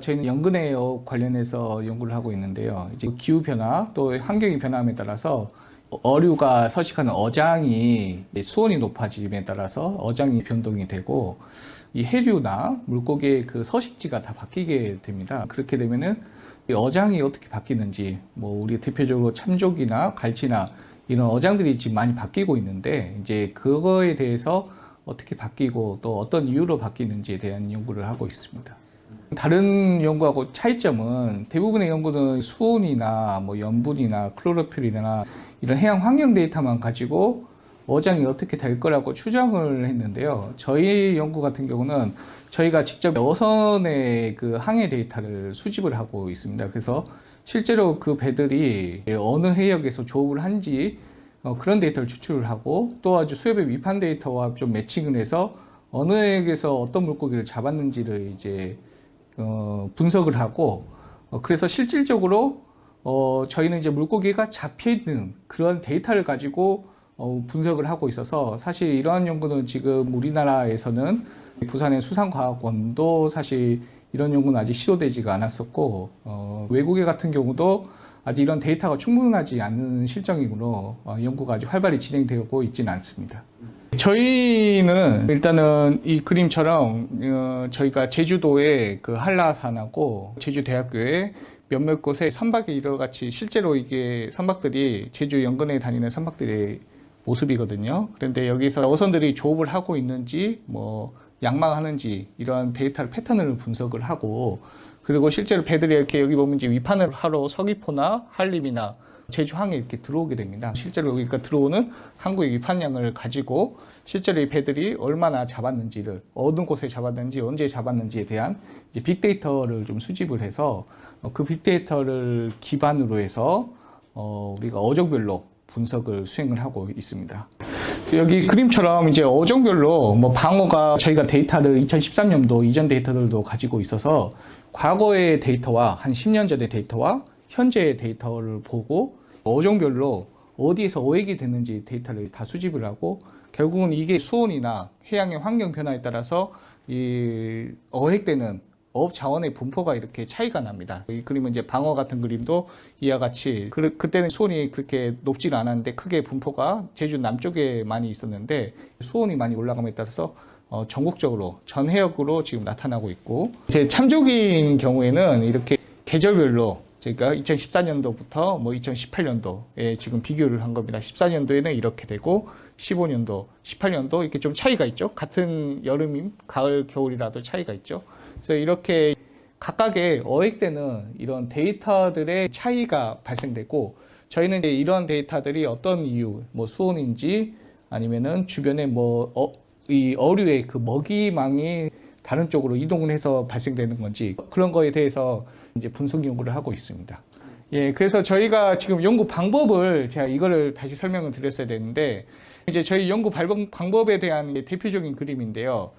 저희는 연근해역 관련해서 연구를 하고 있는데요. 이제 기후 변화 또 환경의 변함에 따라서 어류가 서식하는 어장이 수온이 높아짐에 따라서 어장이 변동이 되고 이 해류나 물고기의 그 서식지가 다 바뀌게 됩니다. 그렇게 되면은 이 어장이 어떻게 바뀌는지 우리 대표적으로 참조기나 갈치나 이런 어장들이 지금 많이 바뀌고 있는데 이제 그거에 대해서 어떻게 바뀌고 또 어떤 이유로 바뀌는지에 대한 연구를 하고 있습니다. 다른 연구하고 차이점은 대부분의 연구는 수온이나 염분이나 클로로필이나 이런 해양 환경 데이터만 가지고 어장이 어떻게 될 거라고 추정을 했는데요. 저희 연구 같은 경우는 저희가 직접 어선의 그 항해 데이터를 수집을 하고 있습니다. 그래서 실제로 그 배들이 어느 해역에서 조업을 한지 그런 데이터를 추출을 하고 또 아주 수협의 위판 데이터와 좀 매칭을 해서 어느 해역에서 어떤 물고기를 잡았는지를 이제 분석을 하고 그래서 실질적으로 저희는 이제 물고기가 잡혀 있는 그런 데이터를 가지고 분석을 하고 있어서 사실 이러한 연구는 지금 우리나라에서는 부산의 수산과학원도 사실 이런 연구는 아직 시도되지가 않았었고 외국에 같은 경우도 아직 이런 데이터가 충분하지 않은 실정이므로 연구가 아주 활발히 진행되고 있지는 않습니다. 저희는 일단은 이 그림처럼 저희가 제주도의 그 한라산하고 제주대학교에 몇몇 곳에 선박이 이러같이 실제로 이게 선박들이 제주 연근에 다니는 선박들의 모습이거든요. 그런데 여기서 어선들이 조업을 하고 있는지 양망하는지 이런 데이터를 패턴을 분석을 하고 그리고 실제로 배들이 이렇게 여기 보면 이제 위판을 하러 서귀포나 한림이나 제주항에 이렇게 들어오게 됩니다. 실제로 여기가 들어오는 한국의 위판량을 가지고 실제로 이 배들이 얼마나 잡았는지를 어느 곳에 잡았는지 언제 잡았는지에 대한 이제 빅데이터를 좀 수집을 해서 그 빅데이터를 기반으로 해서 우리가 어종별로 분석을 수행을 하고 있습니다. 여기 그림처럼 이제 어종별로 방어가 저희가 데이터를 2013년도 이전 데이터들도 가지고 있어서 과거의 데이터와 한 10년 전의 데이터와 현재의 데이터를 보고 어종별로 어디에서 어획이 됐는지 데이터를 다 수집을 하고 결국은 이게 수온이나 해양의 환경 변화에 따라서 이 어획되는 어업 자원의 분포가 이렇게 차이가 납니다. 이 그림은 이제 방어 같은 그림도 이와 같이 그때는 수온이 그렇게 높지는 않았는데 크게 분포가 제주 남쪽에 많이 있었는데 수온이 많이 올라감에 따라서 전국적으로 전 해역으로 지금 나타나고 있고 제 참조기인 경우에는 이렇게 계절별로 저희가 2014년도부터 2018년도에 지금 비교를 한 겁니다. 14년도에는 이렇게 되고 15년도, 18년도 이렇게 좀 차이가 있죠. 같은 여름, 가을, 겨울이라도 차이가 있죠. 그래서 이렇게 각각의 어획되는 이런 데이터들의 차이가 발생되고 저희는 이제 이런 데이터들이 어떤 이유, 수온인지 아니면은 주변에 이 어류의 그 먹이망이 다른 쪽으로 이동을 해서 발생되는 건지 그런 거에 대해서 이제 분석 연구를 하고 있습니다. 예, 그래서 저희가 지금 연구 방법을 제가 이거를 다시 설명을 드렸어야 되는데 이제 저희 연구 방법에 대한 대표적인 그림인데요.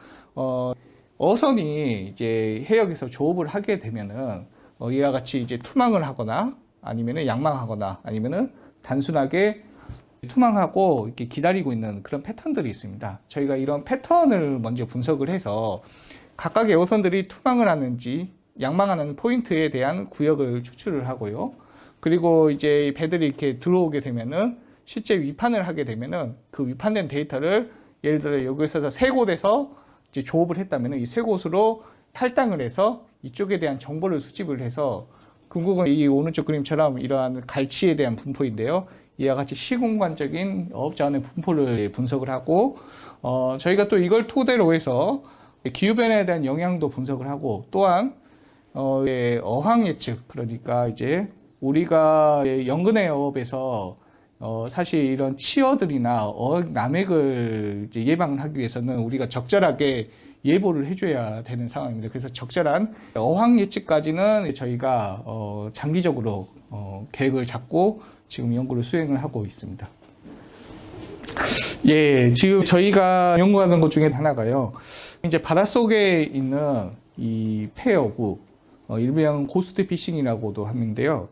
어선이 이제 해역에서 조업을 하게 되면은 이와 같이 이제 투망을 하거나 아니면은 양망하거나 아니면은 단순하게 투망하고 이렇게 기다리고 있는 그런 패턴들이 있습니다. 저희가 이런 패턴을 먼저 분석을 해서 각각의 어선들이 투망을 하는지 양망하는 포인트에 대한 구역을 추출을 하고요. 그리고 이제 배들이 이렇게 들어오게 되면은 실제 위판을 하게 되면은 그 위판된 데이터를 예를 들어 여기서 세 곳에서 이제 조업을 했다면은 이 세 곳으로 탈당을 해서 이쪽에 대한 정보를 수집을 해서 궁극은 이 오른쪽 그림처럼 이러한 갈치에 대한 분포인데요. 이와 같이 시공간적인 어업자원의 분포를 분석을 하고 저희가 또 이걸 토대로 해서 기후변화에 대한 영향도 분석을 하고 또한 어항 예측 그러니까 이제 우리가 연근해 어업에서 사실 이런 치어들이나 어획 남획을 이제 예방을 하기 위해서는 우리가 적절하게 예보를 해줘야 되는 상황입니다. 그래서 적절한 어항 예측까지는 저희가 장기적으로 계획을 잡고 지금 연구를 수행을 하고 있습니다. 예, 지금 저희가 연구하는 것 중에 하나가요. 이제 바닷속에 있는 이 폐어구, 일명 고스트 피싱이라고도 하는데요.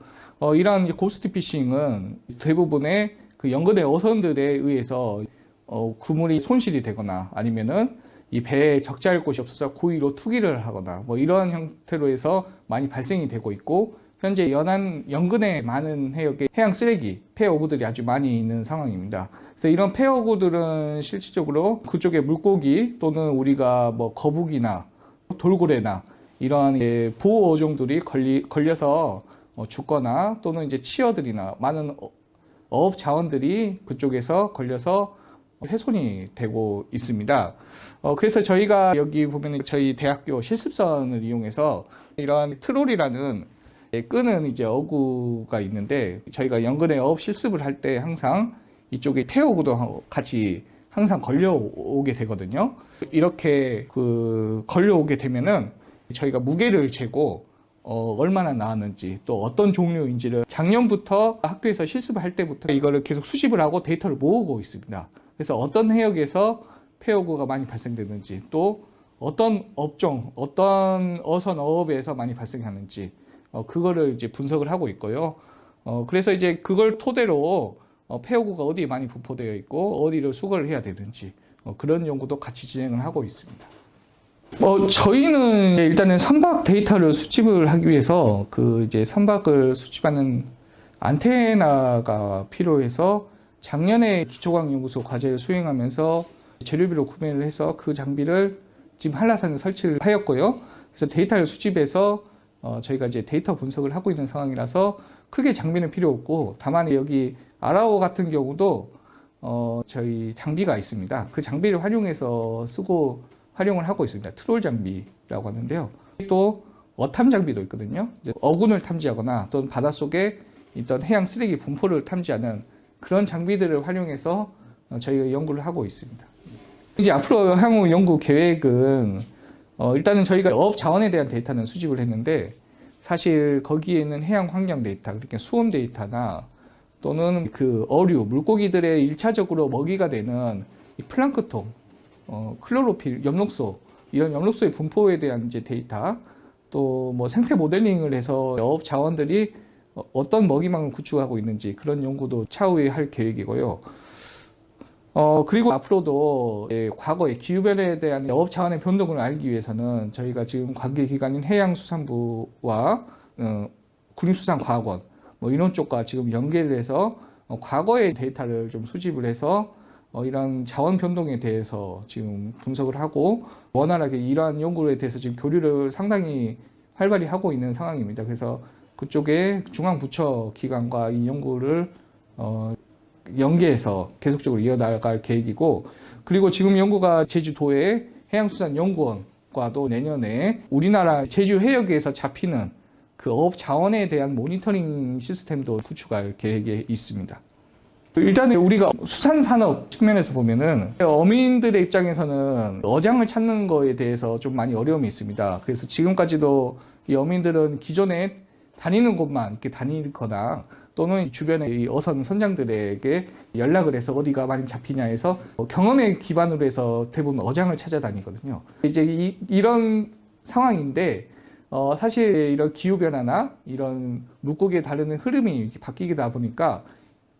이러한 고스트 피싱은 대부분의 그 연근의 어선들에 의해서 그물이 손실이 되거나 아니면은 이 배에 적재할 곳이 없어서 고의로 투기를 하거나 뭐 이런 형태로 해서 많이 발생이 되고 있고, 현재 연근에 많은 해역에 해양 쓰레기, 폐어구들이 아주 많이 있는 상황입니다. 그래서 이런 폐어구들은 실질적으로 그쪽에 물고기 또는 우리가 뭐 거북이나 돌고래나 이런 보호어종들이 걸려서 죽거나 또는 이제 치어들이나 많은 어업 자원들이 그쪽에서 걸려서 훼손이 되고 있습니다. 그래서 저희가 여기 보면 저희 대학교 실습선을 이용해서 이러한 트롤이라는 끄는 이제 어구가 있는데, 저희가 연근에 어업 실습을 할 때 항상 이쪽에 태어구도 같이 항상 걸려오게 되거든요. 이렇게 걸려오게 되면은 저희가 무게를 재고 얼마나 나왔는지 또 어떤 종류인지를 작년부터 학교에서 실습을 할 때부터 이거를 계속 수집을 하고 데이터를 모으고 있습니다. 그래서 어떤 해역에서 폐어구가 많이 발생되는지, 또 어떤 업종, 어떤 어선 어업에서 많이 발생하는지 그거를 이제 분석을 하고 있고요. 그래서 이제 그걸 토대로 폐어구가 어디에 많이 분포되어 있고 어디를 수거를 해야 되는지 그런 연구도 같이 진행을 하고 있습니다. 저희는 일단은 선박 데이터를 수집을 하기 위해서 이제 선박을 수집하는 안테나가 필요해서 작년에 기초과학연구소 과제를 수행하면서 재료비로 구매를 해서 그 장비를 지금 한라산에 설치를 하였고요. 그래서 데이터를 수집해서 저희가 이제 데이터 분석을 하고 있는 상황이라서 크게 장비는 필요 없고, 다만 여기 아라오 같은 경우도 저희 장비가 있습니다. 그 장비를 활용해서 활용을 하고 있습니다. 트롤 장비라고 하는데요. 또 어탐 장비도 있거든요. 어군을 탐지하거나 또는 바닷속에 있던 해양 쓰레기 분포를 탐지하는 그런 장비들을 활용해서 저희가 연구를 하고 있습니다. 이제 앞으로 향후 연구 계획은 일단은 저희가 어업 자원에 대한 데이터는 수집을 했는데, 사실 거기에 있는 해양 환경 데이터, 그러니까 수온 데이터나 또는 어류, 물고기들의 1차적으로 먹이가 되는 이 플랑크톤, 클로로필, 엽록소, 이런 엽록소의 분포에 대한 이제 데이터, 또 뭐 생태 모델링을 해서 어업 자원들이 어떤 먹이망을 구축하고 있는지 그런 연구도 차후에 할 계획이고요. 그리고 앞으로도 과거의 기후변화에 대한 어업 자원의 변동을 알기 위해서는 저희가 지금 관계기관인 해양수산부와 국립수산과학원 뭐 이런 쪽과 지금 연계를 해서 과거의 데이터를 좀 수집을 해서 이런 자원 변동에 대해서 지금 분석을 하고 원활하게 이러한 연구에 대해서 지금 교류를 상당히 활발히 하고 있는 상황입니다. 그래서 그쪽에 중앙부처 기관과 이 연구를 연계해서 계속적으로 이어나갈 계획이고, 그리고 지금 연구가 제주도의 해양수산연구원과도 내년에 우리나라 제주 해역에서 잡히는 그 어업 자원에 대한 모니터링 시스템도 구축할 계획에 있습니다. 일단은 우리가 수산산업 측면에서 보면은 어민들의 입장에서는 어장을 찾는 거에 대해서 좀 많이 어려움이 있습니다. 그래서 지금까지도 이 어민들은 기존에 다니는 곳만 이렇게 다니거나 또는 주변의 이 어선 선장들에게 연락을 해서 어디가 많이 잡히냐 해서 경험에 기반으로 해서 대부분 어장을 찾아다니거든요. 이제 이런 상황인데 사실 이런 기후변화나 이런 물고기에 다루는 흐름이 바뀌다 보니까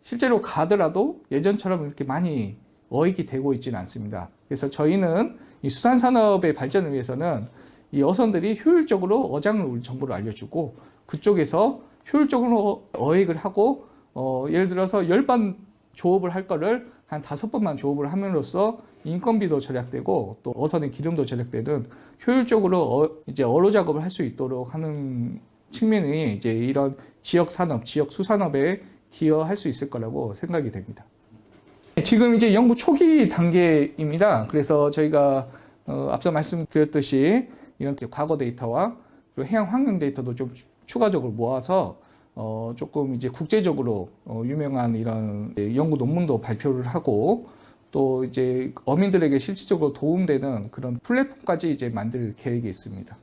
실제로 가더라도 예전처럼 이렇게 많이 어익이 되고 있지는 않습니다. 그래서 저희는 이 수산산업의 발전을 위해서는 이 어선들이 효율적으로 어장을 정보를 알려주고 그쪽에서 효율적으로 어획을 하고 예를 들어서 10번 조업을 할 거를 한 5번만 조업을 함으로써 인건비도 절약되고 또 어선의 기름도 절약되는 효율적으로 이제 어로 작업을 할 수 있도록 하는 측면이 이제 이런 지역 산업, 지역 수산업에 기여할 수 있을 거라고 생각이 됩니다. 지금 이제 연구 초기 단계입니다. 그래서 저희가 앞서 말씀드렸듯이 이런 과거 데이터와 그리고 해양 환경 데이터도 좀 추가적으로 모아서 조금 이제 국제적으로 유명한 이런 연구 논문도 발표를 하고 또 이제 어민들에게 실질적으로 도움되는 그런 플랫폼까지 이제 만들 계획이 있습니다.